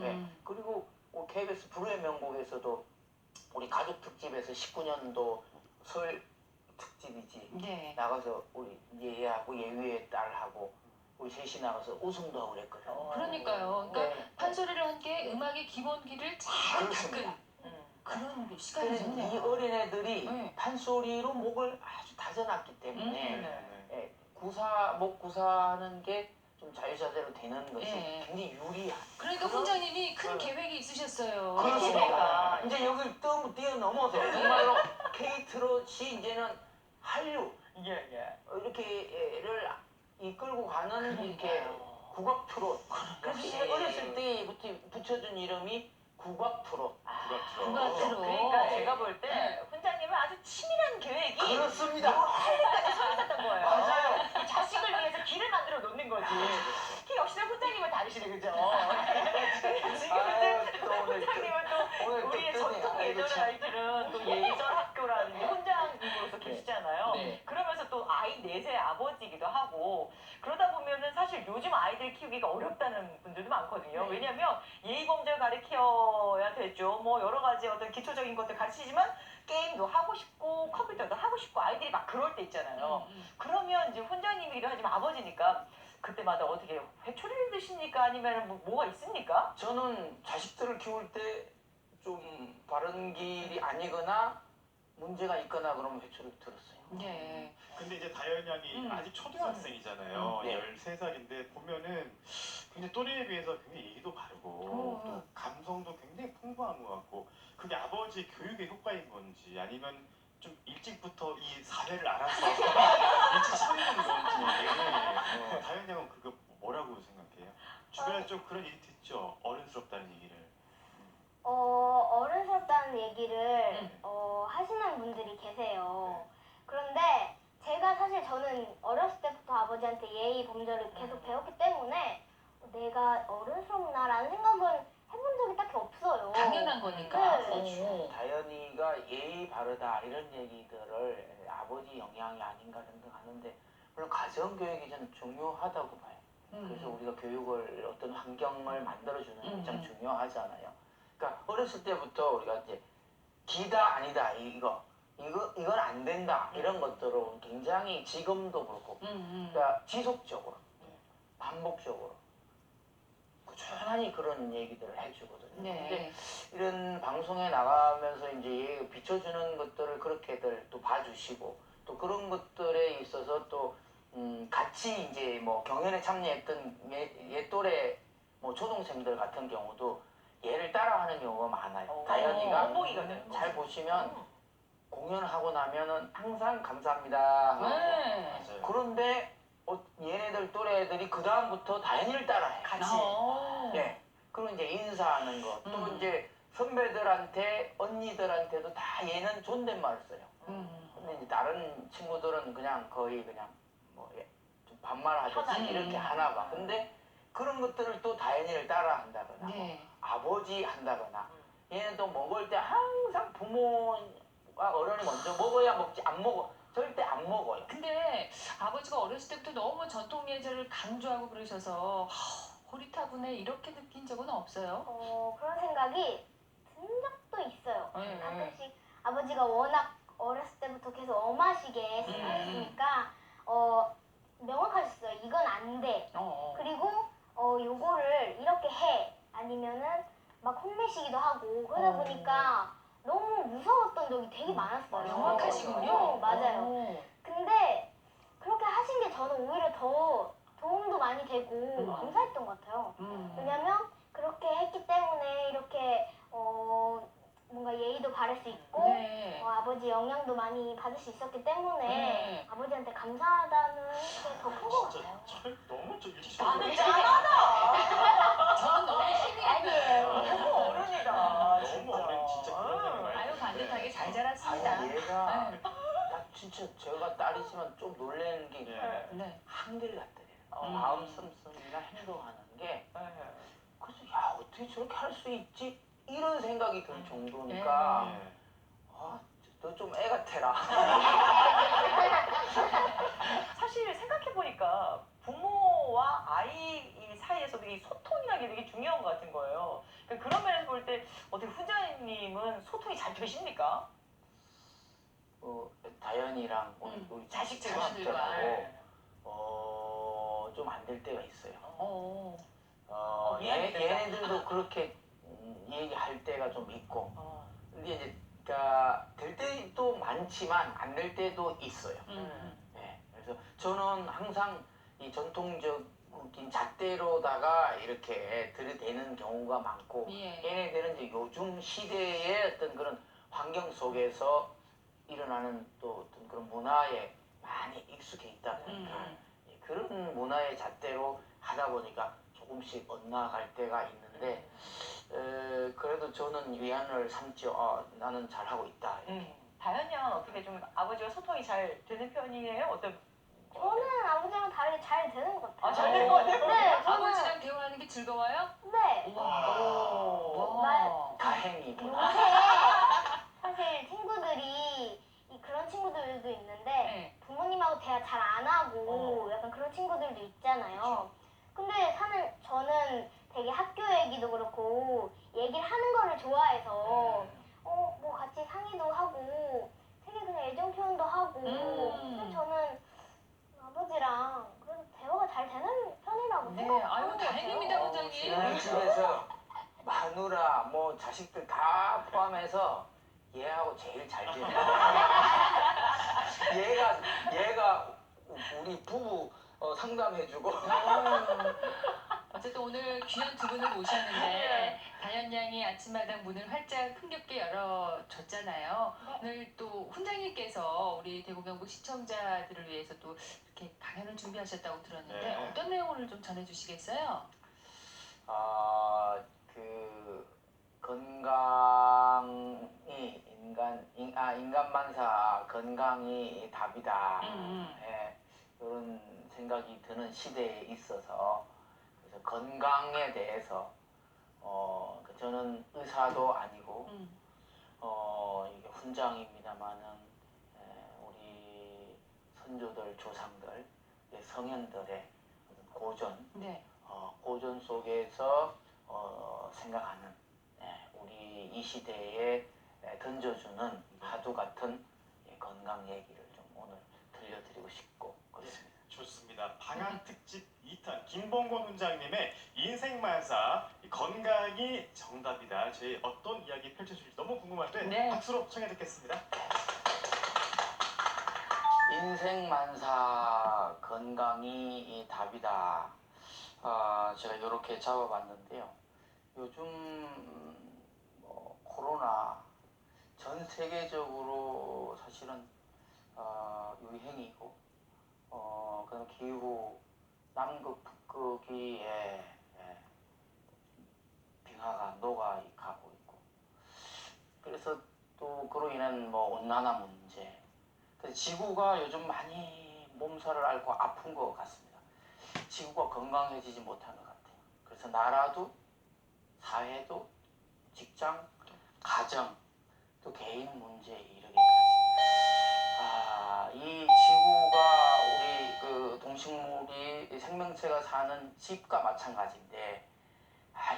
네. 그리고 KBS 불후의 명곡에서도 우리 가족 특집에서 19년도 설 특집이지. 네. 나가서 우리 얘하고 예위의 딸하고 우리 셋이 나가서 우승도 하고 그랬거든. 그러니까요. 그러니까 네. 판소리를 한 게 음악의 기본기를 잘 그렇습니다. 닦은 그런 시간이었네요. 이 어린애들이 네. 판소리로 목을 아주 다져놨기 때문에 네. 목 구사하는 게 좀 자유자재로 되는 것이 네. 굉장히 유리한. 그러니까 훈장님이 큰 계획이 있으셨어요. 그렇습니다. 이제 여기 뛰어넘어서 정말로 K트롯이 이제는 한류 이렇게를 이끌고 가는 이렇게 국악 트롯. 그래서 이제 어렸을 때부터 붙여준 이름이 국악 트롯. 국악 트롯. 그러니까 제가 볼 때 훈장님은 아주 치밀한 계획이 그렇습니다. 살림까지 서 있었던 거예요. 맞아요. 이 자식을 위해서 길을 만들어 놓는 거지. 그 역시나 훈장님은 다르시네, 그죠? 훈장님은 또 우리의 전통 예절 아이들은 또 예절 학교라는 훈장님으로서 계시잖아요. 네. 그러면서 또 아이 넷의 아버지이기도 하고 그러다 보면은 사실 요즘 아이들 키우기가 어렵다는 분들도 많거든요. 네. 왜냐하면 예의범절 가르쳐야 되죠. 뭐 여러 가지 어떤 기초적인 것들 가르치지만 게임도 하고 싶고 컴퓨터도 하고 싶고 아이들이 막 그럴 때 있잖아요. 그러면 이제 훈장님이기도 하지만 아버지니까 그때마다 어떻게 회초리를 드십니까? 아니면 뭐가 있습니까? 저는 자식들을 키울 때 좀 바른 길이 아니거나 문제가 있거나 그러면 회초를 들었어요. 네. 근데 이제 다현 양이 아직 초등학생이잖아요. 네. 13살인데 보면은 굉장히 또래에 비해서 굉장히 얘기도 바르고 또 감성도 굉장히 풍부한 것 같고 그게 아버지 교육의 효과인 건지 아니면 좀 일찍부터 이 사회를 알아서 일찍 서는 건지 다현 양은 그거 뭐라고 생각해요? 주변에 좀 그런 얘기 듣죠? 어른스럽다는 얘기를. 어른스럽다는 얘기를 하시는 분들이 계세요. 그런데 제가 사실 저는 어렸을 때부터 아버지한테 예의 범절을 계속 배웠기 때문에 내가 어른스럽나라는 생각은 해본 적이 딱히 없어요. 당연한 거니까. 네. 다현이가 예의 바르다 이런 얘기들을 아버지 영향이 아닌가 생각하는데 물론 가정 교육이 저는 중요하다고 봐요. 그래서 우리가 교육을 어떤 환경을 만들어주는 게 참 중요하잖아요. 그러니까 어렸을 때부터 우리가 이제 기다 아니다 이건 안 된다 이런 것들을 굉장히 지금도 그렇고 그러니까 지속적으로 반복적으로 꾸준히 그런 얘기들을 해주거든요. 네. 근데 이런 방송에 나가면서 이제 비춰주는 것들을 그렇게들 또 봐주시고 또 그런 것들에 있어서 또 같이 이제 뭐 경연에 참여했던 옛 또래 뭐 초등생들 같은 경우도 얘를 따라하는 경우가 많아요. 다현이가 원봉이거든. 잘 보시면 공연하고 나면은 항상 감사합니다 하고 네. 맞아요. 그런데 얘네들 또래 애들이 그 다음부터 다현이를 따라해. 같이. 네. 그리고 이제 인사하는 것. 또 이제 선배들한테 언니들한테도 다 얘는 존댓말을 써요. 근데 이제 다른 친구들은 그냥 거의 그냥 뭐 좀 반말하듯이 편하게. 이렇게 하나 봐. 근데 그런 것들을 또 다현이를 따라 한다거나 네. 아버지 한다거나 얘는 또 먹을 때 항상 부모와 어른이 먼저 먹어야 먹지 안 먹어. 절대 안 먹어요. 근데 아버지가 어렸을 때부터 너무 전통 예절을 강조하고 그러셔서 호리타분해 이렇게 느낀 적은 없어요? 그런 생각이 든 적도 있어요. 네. 가끔씩 아버지가 워낙 어렸을 때부터 계속 엄하시게 했으니까 명확하셨어요. 이건 안 돼. 그리고 요거를 이렇게 해. 아니면은 막 혼내시기도 하고 그러다 보니까 너무 무서웠던 적이 되게 많았어요. 명확하시군요. 맞아요. 근데 그렇게 하신 게 저는 오히려 더 도움도 많이 되고 감사했던 것 같아요. 왜냐면 그렇게 했기 때문에 이렇게 뭔가 예의도 바를 수 있고 네. 아버지 영향도 많이 받을 수 있었기 때문에 네. 아버지한테 감사하다는 게 더 큰 것 같아요. 너무 좀 일찍 나는 짠하다. 저는 너무 힘이 아니에요. 너무 어른이다. 너무 어린 진짜 그런 얘기 많이 아유 반듯하게 잘 아니 자랐습니다. 얘가 네. 나 진짜 제가 딸이지만 좀 놀라는 게 네. 네. 한결같더래요. 마음 씀씀이나 행동하는 게 그래서 야 어떻게 저렇게 할 수 있지? 이런 생각이 들 정도니까 네. 너 좀 애 같아라. 사실 생각해보니까 부모와 아이 이 사이에서도 이 소통이라는 게 되게 중요한 것 같은 거예요. 그러니까 그런 면에서 볼 때 어떻게 훈장님은 소통이 잘 되십니까? 다현이랑 우리 자식들과 자식들하고 좀 안 될 때가 있어요. 얘네들도 그렇게 얘기할 때가 좀 있고. 근데 이제 그러니까 될 때도 많지만 안 될 때도 있어요. 네, 그래서 저는 항상 이 전통적인 잣대로다가 이렇게 들이대는 경우가 많고 예. 얘네들은 이제 요즘 시대의 어떤 그런 환경 속에서 일어나는 또 어떤 그런 문화에 많이 익숙해 있다 보니까 예, 그런 문화의 잣대로 하다 보니까 조금씩 엇나갈 때가 있는데 그래도 저는 위안을 삼죠. 나는 잘하고 있다. 이렇게. 다현 양은 어떻게 좀 아버지와 소통이 잘 되는 편이에요? 어떤? 저는 아버지랑 다르게 잘 되는 것 같아요. 잘 되는 것 같아요? 네, 저는 아버지랑 대화하는 게 즐거워요? 네. 와. 다행이구나. 요새 사실 친구들이 그런 친구들도 있는데 네. 부모님하고 대화 잘 안 하고 약간 그런 친구들도 있잖아요. 근데 저는 되게 학교 얘기도 그렇고 얘기를 하는 거를 좋아해서 뭐 같이 상의도 하고 되게 그냥 애정 표현도 하고 그래서 저는 아버지랑 그래도 대화가 잘 되는 편이라고 네, 생각하는 아유 것 같아요. 다행입니다, 원장님. 우리 집에서 마누라 뭐 자식들 다 포함해서 얘하고 제일 잘 지내. 얘가 우리 부부 상담해주고. 어쨌든 오늘 귀한 두 분을 모셨는데 다현 양이 아침마당 문을 활짝 흥겹게 열어줬잖아요. 오늘 또 훈장님께서 우리 대구경북 시청자들을 위해서 또 이렇게 강연을 준비하셨다고 들었는데 네. 어떤 내용을 좀 전해주시겠어요? 그 건강이 인간만사 건강이 답이다. 예, 이런 생각이 드는 시대에 있어서 그래서 건강에 대해서 저는 의사도 아니고 이게 훈장입니다만은 우리 선조들 조상들 성현들의 어떤 고전 네. 고전 속에서 생각하는 우리 이 시대에 던져주는 화두 같은 건강 얘기를 좀 오늘 들려드리고 싶고 그렇습니다. 좋습니다. 방학 특집 2탄 김봉곤 훈장님의 인생만사 건강이 정답이다. 저희 어떤 이야기 펼쳐줄지 너무 궁금한데 네. 박수로 청해 듣겠습니다. 인생만사 건강이 답이다. 제가 이렇게 잡아봤는데요. 요즘 코로나 전 세계적으로 사실은 유행이고 그다음 기후 남극 북극이 빙하가 녹아가고 있고 그래서 또 그로 인한 온난화 문제 지구가 요즘 많이 몸살을 앓고 아픈 것 같습니다. 지구가 건강해지지 못한 것 같아요. 그래서 나라도 사회도 직장, 가정, 또 개인 문제에 이르기까지 이 지구가 우리 그 동식물이 생명체가 사는 집과 마찬가지인데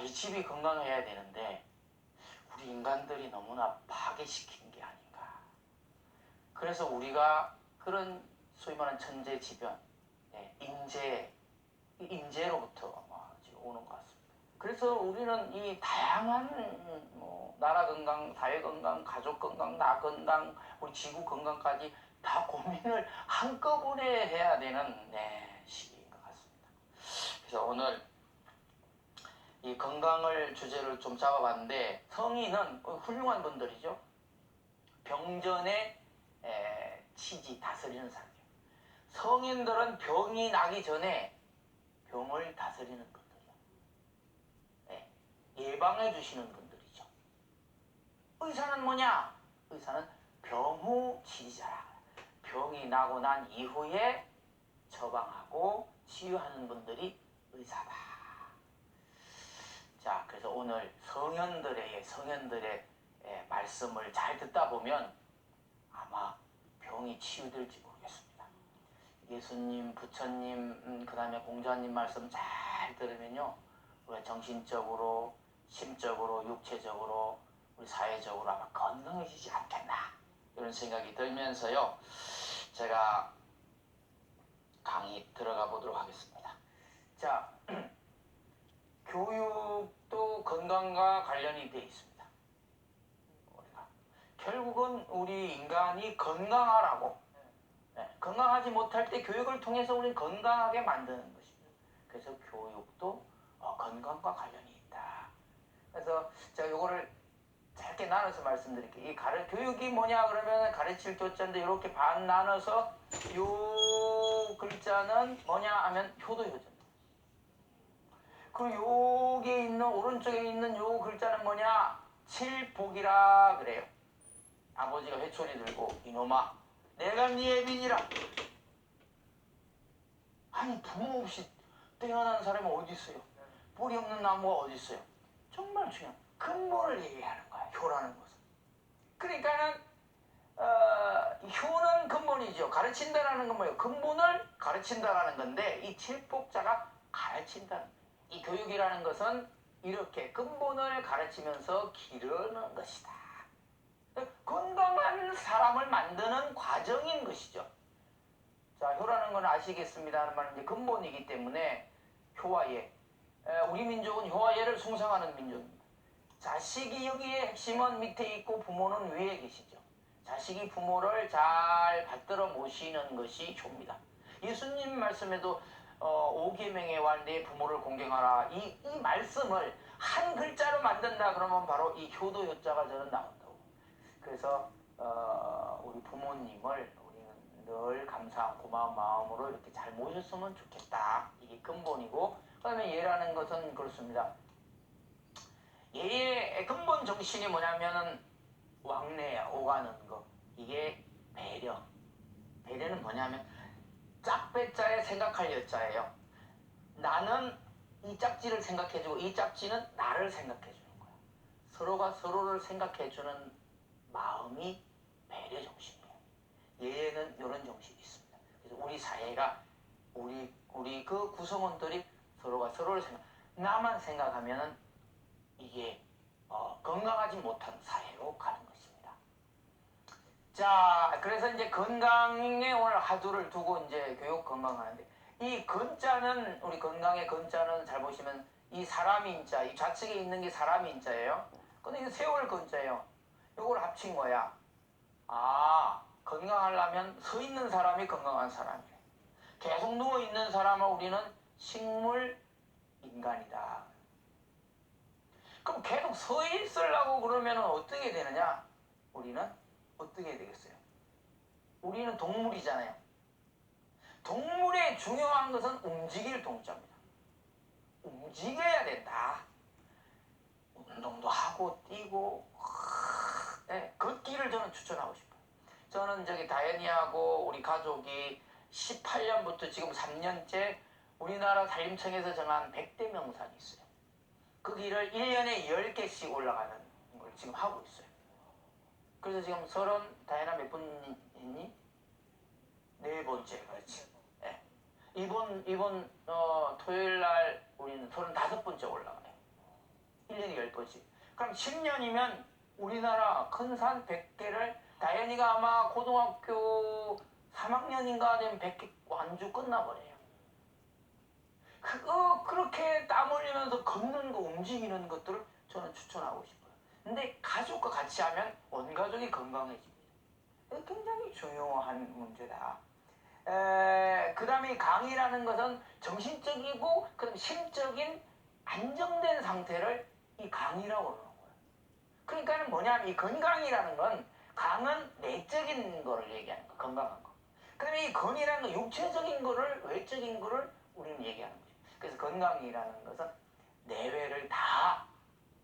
이 집이 건강해야 되는데 우리 인간들이 너무나 파괴시킨 게 아닌가. 그래서 우리가 그런 소위 말하는 천재지변, 인재로부터 지금 오는 것 같습니다. 그래서 우리는 이 다양한 나라 건강, 사회 건강, 가족 건강, 나 건강, 우리 지구 건강까지 다 고민을 한꺼번에 해야 되는 시기인 것 같습니다. 그래서 오늘 이 건강을 주제를 좀 잡아봤는데 성인은 훌륭한 분들이죠. 병전에 치지 다스리는 사람이에요. 성인들은 병이 나기 전에 병을 다스리는 분들이에요. 예방해 주시는 분들이죠. 의사는 뭐냐? 의사는 병후 치료자라. 병이 나고 난 이후에 처방하고 치유하는 분들이 의사다. 자, 그래서 오늘 성현들의 말씀을 잘 듣다 보면 아마 병이 치유될지 모르겠습니다. 예수님, 부처님, 그 다음에 공자님 말씀 잘 잘 들으면요, 우리가 정신적으로, 심적으로, 육체적으로, 우리 사회적으로 아마 건강해지지 않겠나 이런 생각이 들면서요, 제가 강의 들어가 보도록 하겠습니다. 자, 교육도 건강과 관련이 되어 있습니다. 우리가 결국은 우리 인간이 건강하라고, 건강하지 못할 때 교육을 통해서 우리는 건강하게 만드는 것입니다. 그래서 교육도 건강과 관련이 있다. 그래서 제가 요거를 짧게 나눠서 말씀드릴게요. 이 교육이 뭐냐 그러면 가르칠 교자인데 이렇게 반 나눠서 요 글자는 뭐냐 하면 효도효자입니다. 그리고 여기 있는 오른쪽에 있는 요 글자는 뭐냐? 칠복이라 그래요. 아버지가 회초리 들고 이놈아 내가 네 애빈이라. 아니 부모 없이 태어난 사람이 어디 있어요? 뿌리 없는 나무가 어디 있어요? 정말 중요한 근본을 얘기하는 거야. 효라는 것은. 그러니까는 효는 근본이죠. 가르친다라는 건 뭐예요? 근본을 가르친다라는 건데 이 칠복자가 가르친다는 거예요. 이 교육이라는 것은 이렇게 근본을 가르치면서 기르는 것이다. 건강한 사람을 만드는 과정인 것이죠. 자, 효라는 건 아시겠습니다만 이제 근본이기 때문에 효와 예. 우리 민족은 효와 예를 숭상하는 민족입니다. 자식이 여기에 핵심은 밑에 있고 부모는 위에 계시죠. 자식이 부모를 잘 받들어 모시는 것이 효입니다. 예수님 말씀에도 5계명에 내 부모를 공경하라. 이 말씀을 한 글자로 만든다 그러면 바로 이 효도 효자가 저는 나온다고. 그래서 우리 부모님을 우리는 늘 감사한 고마운 마음으로 이렇게 잘 모셨으면 좋겠다. 이게 근본이고, 그다음에 예라는 것은 그렇습니다. 예의 근본 정신이 뭐냐면은 왕래야, 오가는 거. 이게 배려. 배려는 뭐냐면 짝배자에 생각할 여자예요. 나는 이 짝지를 생각해주고 이 짝지는 나를 생각해주는 거야. 서로가 서로를 생각해주는 마음이 배려 정신이에요. 예에는 이런 정신이 있습니다. 그래서 우리 사회가 우리 그 구성원들이 서로가 서로를 나만 생각하면은 이게 건강하지 못한 사회로 가는 것입니다. 자, 그래서 이제 건강에 오늘 하두를 두고 이제 교육 건강하는데, 이 건자는, 우리 건강의 건자는 잘 보시면 이 사람인자, 이 좌측에 있는 게 사람인자예요. 근데 이거 세월 건자예요. 이걸 합친 거야. 아, 건강하려면 서 있는 사람이 건강한 사람이래. 계속 누워 있는 사람은 우리는 식물 인간이다. 그럼 계속 서 있으려고 그러면 어떻게 되느냐? 우리는 어떻게 되겠어요? 우리는 동물이잖아요. 동물의 중요한 것은 움직일 동자입니다. 움직여야 된다. 운동도 하고 뛰고, 네, 걷기를 저는 추천하고 싶어요. 저는 저기 다현이하고 우리 가족이 18년부터 지금 3년째 우리나라 산림청에서 정한 100대 명산이 있어요. 그 길을 1년에 10개씩 올라가는 걸 지금 하고 있어요. 그래서 지금 다현아 몇 번이니? 4번째, 그렇지. 네. 이번 토요일 날 우리는 35번째 올라가요. 1년에 10번씩. 그럼 10년이면 우리나라 큰 산 100개를 다현이가 아마 고등학교 3학년인가 되면 100개 완주 끝나버려요. 그렇게 땀 흘리면서 걷는 거, 움직이는 것들을 저는 추천하고 싶어요. 근데 가족과 같이 하면 온 가족이 건강해집니다. 굉장히 중요한 문제다. 그 다음에 강의라는 것은 정신적이고 그다음 심적인 안정된 상태를 이 강의라고 그러는 거예요. 그러니까는 뭐냐면 이 건강이라는 건 강은 내적인 거를 얘기하는 거, 건강한 거. 그 다음에 이 건이라는 건 육체적인 거를, 외적인 거를 우리는 얘기하는 거죠. 그래서 건강이라는 것은 내외를 다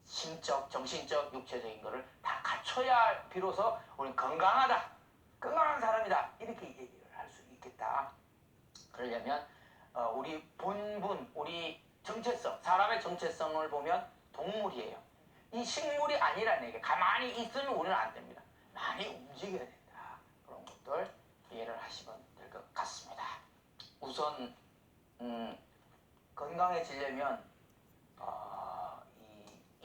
심적, 정신적, 육체적인 거를 다 갖춰야 비로소 우리는 건강하다, 건강한 사람이다 이렇게 얘기를 할 수 있겠다. 그러려면 우리 본분, 우리 정체성, 사람의 정체성을 보면 동물이에요. 이 식물이 아니라는 얘기. 가만히 있으면 우리는 안 됩니다. 많이 움직여야 된다. 그런 것들 이해를 하시면 될 것 같습니다. 우선 건강해지려면